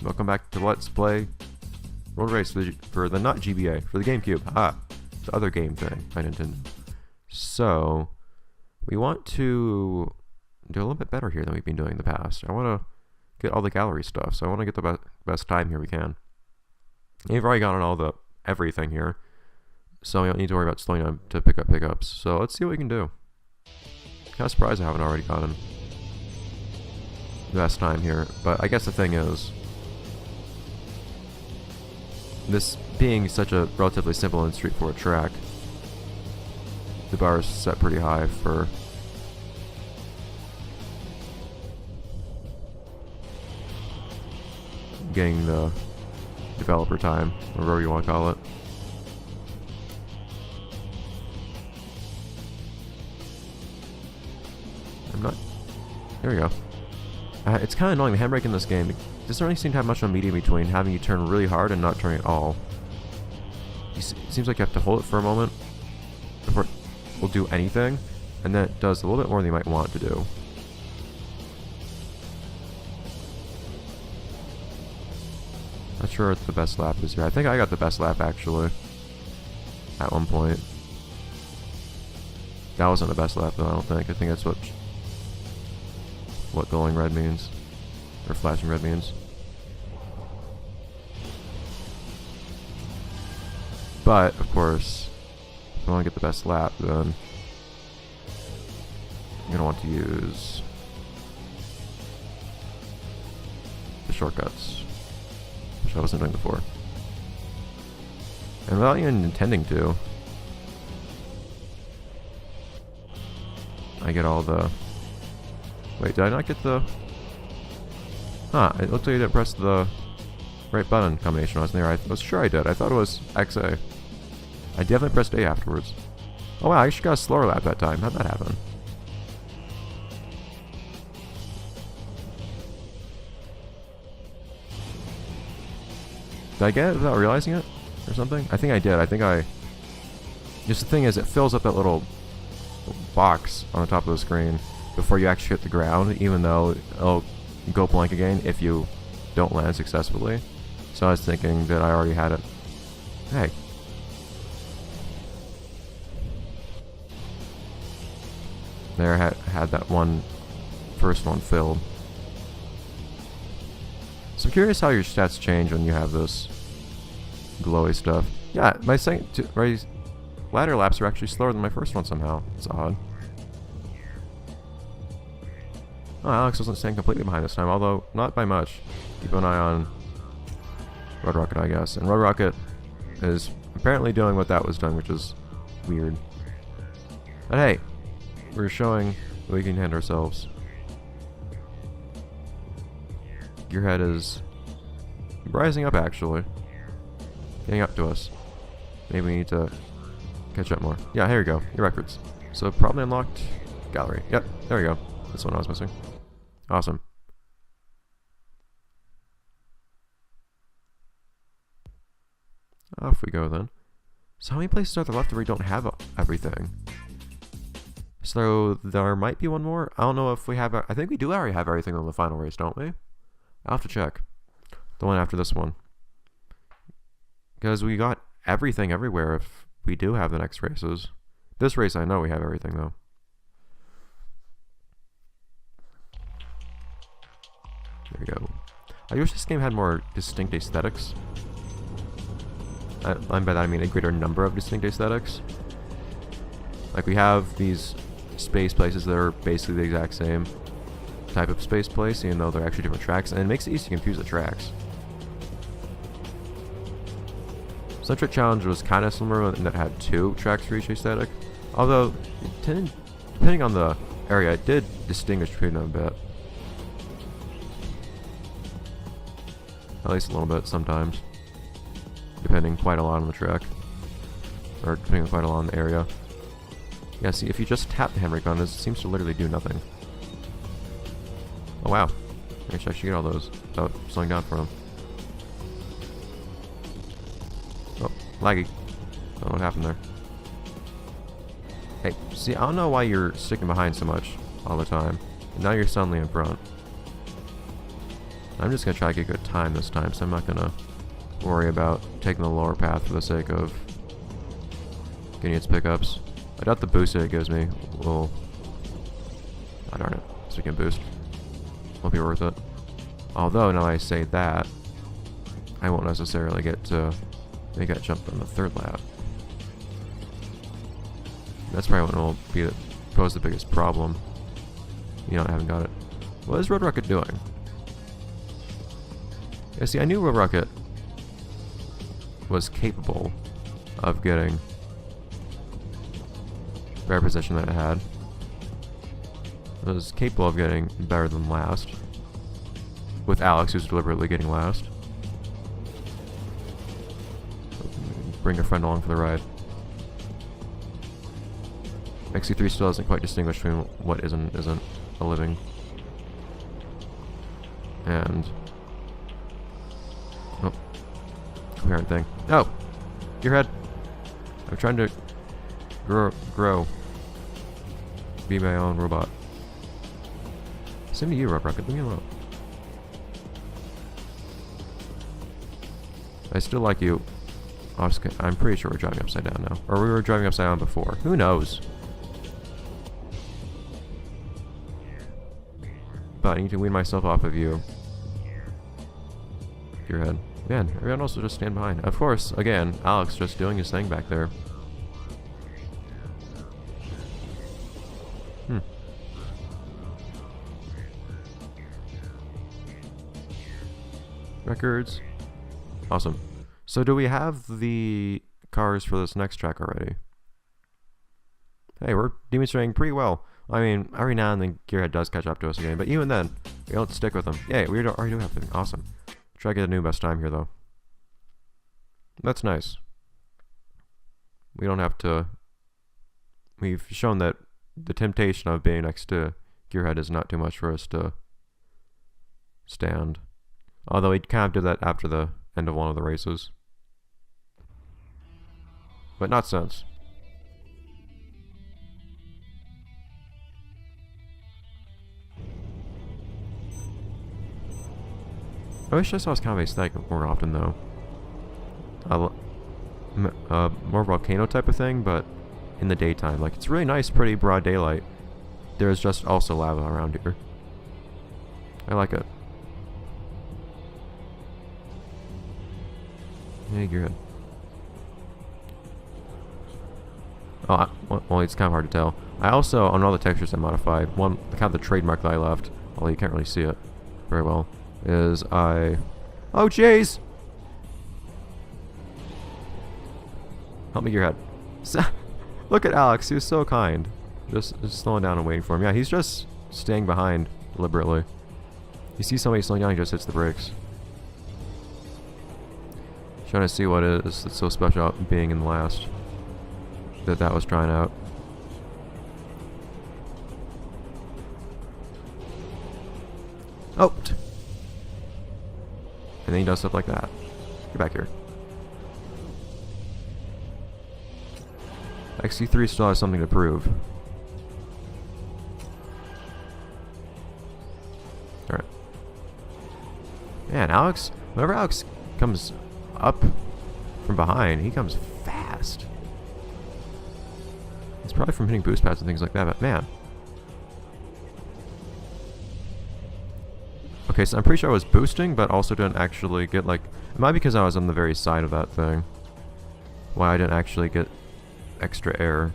Welcome back to Let's Play Road Race for the not GBA, for the GameCube. The other game thing by Nintendo. So, we want to do a little bit better here than we've been doing in the past. I want to get all the gallery stuff, so I want to get the best time here we can. And we've already gotten all the everything here, so we don't need to worry about slowing down to pick up pickups. So let's see what we can do. Kind of surprised I haven't already gotten the best time here, but I guess the thing is, this being such a relatively simple and straightforward track, the bar is set pretty high for getting the developer time, or whatever you want to call it. There we go. It's kind of annoying, the handbrake in this game. It doesn't really seem to have much of a medium between having you turn really hard and not turning at all. It seems like you have to hold it for a moment before it will do anything, and then it does a little bit more than you might want it to do. Not sure what the best lap is here. I think I got the best lap, actually, at one point. That wasn't the best lap, though, I don't think. I think that's what glowing red means, or flashing red means. But, of course, if I want to get the best lap, then I'm going to want to use the shortcuts, which I wasn't doing before. And without even intending to, I get all the... Wait, did I not get the... It looked like I didn't press the right button combination when I was there. I was sure I did. I thought it was XA. I definitely pressed A afterwards. Oh wow, I actually got a slower lap that time. How'd that happen? Did I get it without realizing it? Or something? I think I did. I think I... Just the thing is, it fills up that little box on the top of the screen before you actually hit the ground, even though it'll go blank again if you don't land successfully. So I was thinking that I already had it. Hey. There, I had that first one filled. So I'm curious how your stats change when you have this glowy stuff. Yeah, my ladder laps are actually slower than my first one somehow. It's odd. Oh, Alex wasn't staying completely behind this time, although not by much. Keep an eye on Road Rocket, I guess. And Road Rocket is apparently doing what that was doing, which is weird. But hey, we're showing that we can handle ourselves. Gearhead is rising up, actually. Getting up to us. Maybe we need to catch up more. Yeah, here we go. Your records. So probably unlocked gallery. Yep, there we go. That's the one I was missing. Awesome. Off we go then. So how many places are there left where we don't have everything? So there might be one more. I don't know if we have... I think we do already have everything on the final race, don't we? I'll have to check. The one after this one. Because we got everything everywhere if we do have the next races. This race I know we have everything though. There we go. I wish this game had more distinct aesthetics. And by that I mean a greater number of distinct aesthetics. Like we have these space places that are basically the exact same type of space place, even though they're actually different tracks, and it makes it easy to confuse the tracks. Centric Challenge was kind of similar in that it had 2 tracks for each aesthetic, although depending on the area, it did distinguish between them a bit. At least a little bit sometimes. Depending quite a lot on the track. Or depending quite a lot on the area. Yeah, see, if you just tap the handbrake on this, it seems to literally do nothing. Oh wow. I should actually get all those without slowing down for them. Oh, laggy. I don't know what happened there. Hey, see, I don't know why you're sticking behind so much all the time. And now you're suddenly in front. I'm just gonna try to get good time this time, so I'm not gonna worry about taking the lower path for the sake of getting its pickups. I doubt the boost that it gives me will... Oh, darn it. Second boost. Won't be worth it. Although, now I say that, I won't necessarily get to make that jump on the third lap. That's probably what will pose the biggest problem. You know, I haven't got it. What is Road Rocket doing? Yeah, see, I knew Road Rocket was capable of getting better position than it had. It was capable of getting better than last. With Alex, who's deliberately getting last. Bring a friend along for the ride. XC3 still doesn't quite distinguish between what isn't a living. And... Oh. Coherent thing. Oh! Your head! I'm trying to grow. Be my own robot. Same to you, Road Rocket. Leave me alone. I still like you. I'm pretty sure we're driving upside down now. Or we were driving upside down before. Who knows? But I need to wean myself off of you. Your head. Man, everyone else will just stand behind. Of course, again, Alex just doing his thing back there. Records. Awesome. So do we have the cars for this next track already? Hey, we're demonstrating pretty well. I mean, every now and then Gearhead does catch up to us again, but even then, we don't stick with them. Yeah, we already do have everything. Awesome. Try to get a new best time here, though. That's nice. We don't have to... We've shown that the temptation of being next to Gearhead is not too much for us to stand. Although he kind of did that after the end of one of the races. But not since. I wish I saw his comedy aesthetic more often, though. More volcano type of thing, but in the daytime. Like, it's really nice, pretty broad daylight. There's just also lava around here. I like it. Yeah, you're good. Oh, well, it's kind of hard to tell. I also, on all the textures I modified, one, kind of the trademark that I left, although you can't really see it very well, is I... Oh, jeez! Help me, Gearhead. Look at Alex, he was so kind. Just slowing down and waiting for him. Yeah, he's just staying behind deliberately. You see somebody slowing down, he just hits the brakes. Trying to see what it is that's so special about being in the last. That was trying out. Oh! And then he does stuff like that. Get back here. XC3 still has something to prove. Alright. Man, Alex, whenever Alex comes up from behind, he comes fast. It's probably from hitting boost pads and things like that, but man. Okay, so I'm pretty sure I was boosting, but also didn't actually get, like... It might be because I was on the very side of that thing. Why I didn't actually get extra air.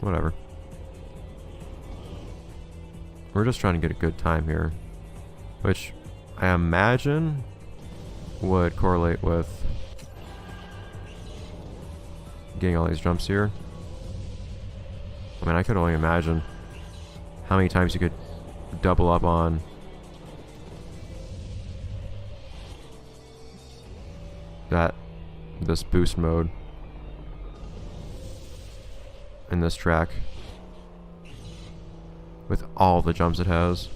Whatever. We're just trying to get a good time here. Which, I imagine, would correlate with getting all these jumps here. I mean, I could only imagine how many times you could double up on this boost mode in this track with all the jumps it has.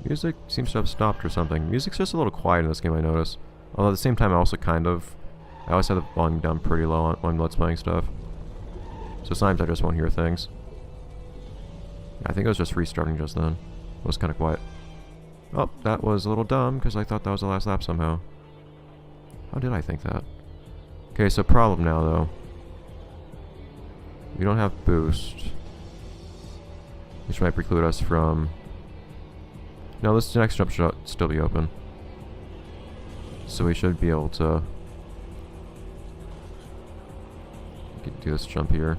Music seems to have stopped or something. Music's just a little quiet in this game, I notice. Although at the same time I also I always have the volume down pretty low on Let's Playing stuff. So sometimes I just won't hear things. I think it was just restarting just then. It was kind of quiet. Oh, that was a little dumb because I thought that was the last lap somehow. How did I think that? Okay, so problem now though. We don't have boost, which might preclude us from... No, this next jump should still be open. So we should be able to do this jump here.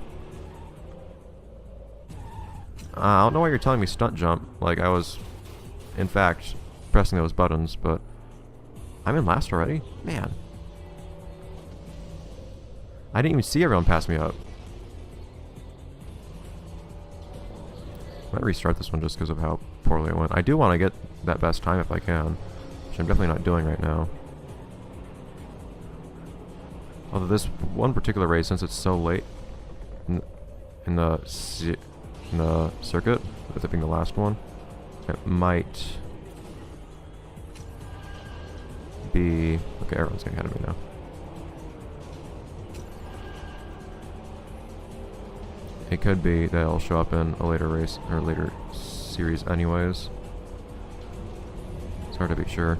I don't know why you're telling me stunt jump. Like I was, in fact, pressing those buttons, but I'm in last already? Man. I didn't even see everyone pass me up. I might restart this one just because of how poorly it went. I do want to get that best time if I can, which I'm definitely not doing right now. Although this one particular race, since it's so late in the circuit, with it being the last one, it might be... Okay, everyone's getting ahead of me now. It could be that it'll show up in a later race, or later series anyways. It's hard to be sure.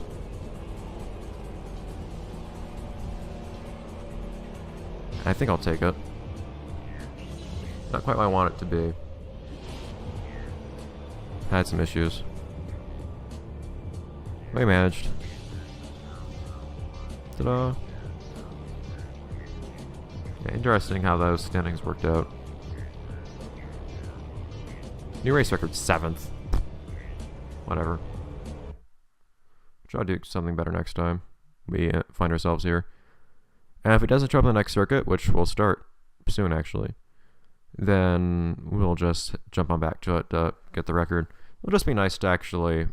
I think I'll take it. Not quite what I want it to be. Had some issues. We managed. Ta-da! Yeah, interesting how those standings worked out. New race record 7th. Whatever. Try to do something better next time. We find ourselves here. And if it doesn't show up in the next circuit, which will start soon actually, then we'll just jump on back to it to get the record. It'll just be nice to actually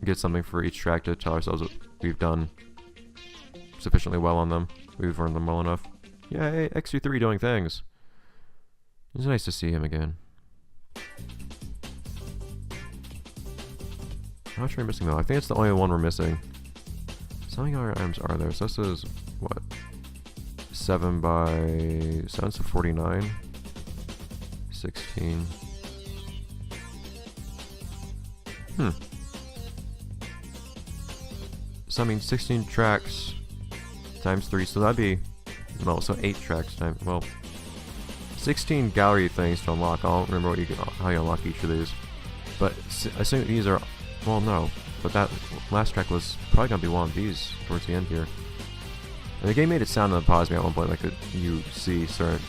get something for each track to tell ourselves that we've done sufficiently well on them. We've earned them well enough. Yay, X23 doing things. It's nice to see him again. How much are we missing though? I think it's the only one we're missing. So how many other items are there? So this is, what? 7 by 7, so 49. 16. So I mean 16 tracks times 3, so that'd be, no, so 8 tracks times, well, 16 gallery things to unlock. I don't remember how you unlock each of these, but I think these are, well, no, but that last track was probably gonna be one of these towards the end here. And the game made it sound on the pause me at one point like you see certain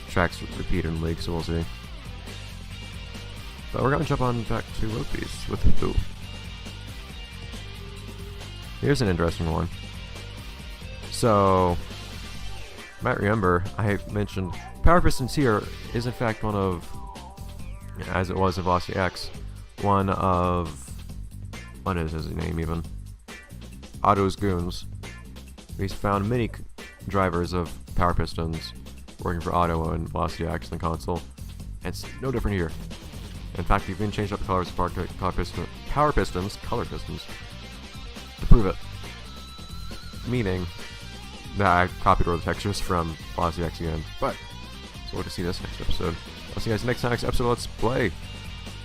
tracks repeat in the league, so we'll see. But we're gonna jump on back to Road Beast with who? Here's an interesting one. So, you might remember I mentioned Power Pistons here is in fact one of, as it was in Velocity X, one of, what is his name even? Otto's goons. He's found many drivers of Power Pistons working for Otto and Velocity X in the console. And it's no different here. In fact, we've even changed up the colors of Power Pistons, color pistons, to prove it. Meaning that I copied all the textures from Velocity X again. But, so we'll to see this next episode. I'll see you guys next time, next episode. Let's play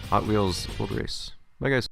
Hot Wheels World Race. Bye guys.